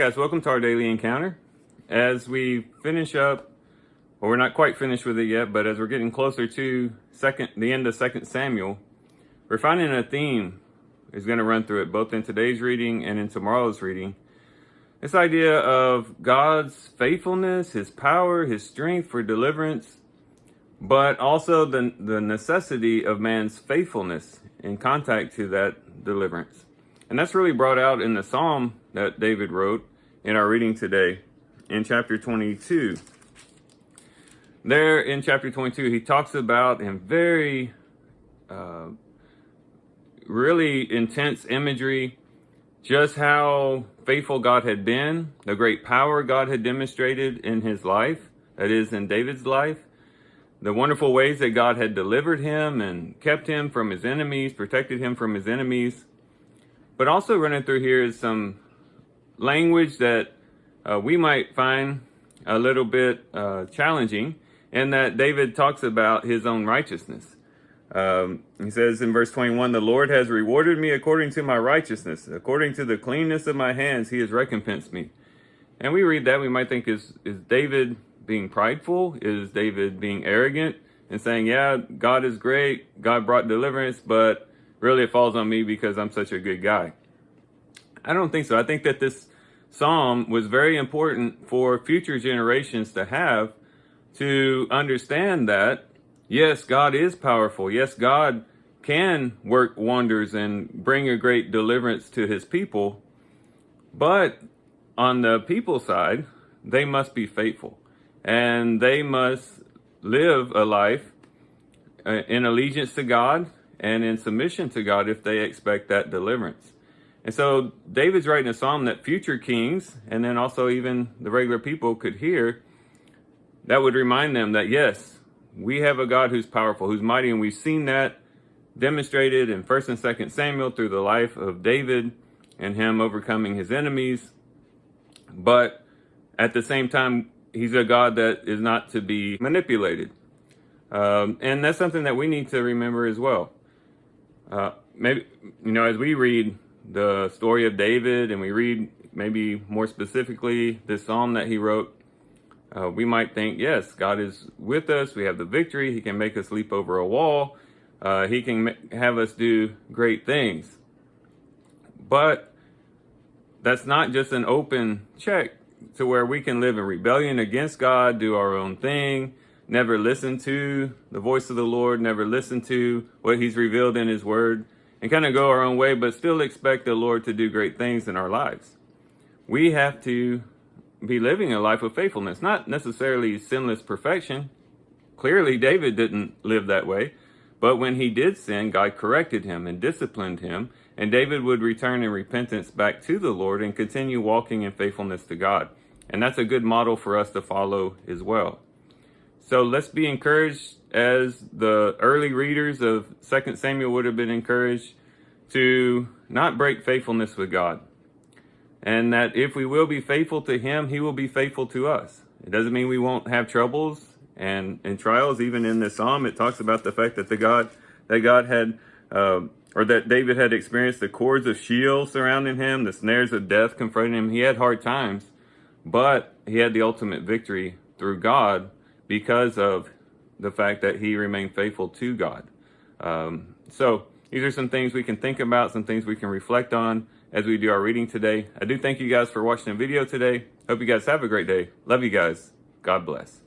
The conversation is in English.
Guys, welcome to our daily encounter. As we finish up, well, we're not quite finished with it yet, but as we're getting closer to the end of 2 Samuel, we're finding a theme is going to run through it, both in today's reading and in tomorrow's reading. This idea of God's faithfulness, His power, His strength for deliverance, but also the necessity of man's faithfulness in contact to that deliverance. And that's really brought out in the psalm that David wrote in our reading today in chapter 22. There in chapter 22, he talks about in very really intense imagery just how faithful God had been, the great power God had demonstrated in his life, that is, in David's life, the wonderful ways that God had delivered him and kept him from his enemies, protected him from his enemies. But also running through here is some language that we might find a little bit challenging, in that David talks about his own righteousness. He says in verse 21, "The Lord has rewarded me according to my righteousness. According to the cleanness of my hands, he has recompensed me." And we read that, we might think, is David being prideful? Is David being arrogant and saying, yeah, God is great, God brought deliverance, but really it falls on me because I'm such a good guy? I don't think so. I think that this psalm was very important for future generations to have, to understand that, yes, God is powerful. Yes, God can work wonders and bring a great deliverance to his people. But on the people side, they must be faithful. And they must live a life in allegiance to God and in submission to God if they expect that deliverance. And so David's writing a psalm that future kings, and then also even the regular people, could hear, that would remind them that, yes, we have a God who's powerful, who's mighty, and we've seen that demonstrated in 1 and 2 Samuel through the life of David and him overcoming his enemies. But at the same time, he's a God that is not to be manipulated. And that's something that we need to remember as well. Maybe, as we read the story of David and we read maybe more specifically this psalm that he wrote, we might think, yes, God is with us. We have the victory. He can make us leap over a wall. He can have us do great things. But that's not just an open check to where we can live in rebellion against God, do our own thing, never listen to the voice of the Lord, never listen to what he's revealed in his word, and kind of go our own way, but still expect the Lord to do great things in our lives. We have to be living a life of faithfulness, not necessarily sinless perfection. Clearly, David didn't live that way. But when he did sin, God corrected him and disciplined him, and David would return in repentance back to the Lord and continue walking in faithfulness to God. And that's a good model for us to follow as well. So let's be encouraged, as the early readers of 2 Samuel would have been encouraged, to not break faithfulness with God. And that if we will be faithful to him, he will be faithful to us. It doesn't mean we won't have troubles and trials. Even in this psalm, it talks about the fact that that David had experienced the cords of Sheol surrounding him, the snares of death confronting him. He had hard times, but he had the ultimate victory through God because of the fact that he remained faithful to God. So these are some things we can think about, some things we can reflect on as we do our reading today. I do thank you guys for watching the video today. Hope you guys have a great day. Love you guys. God bless.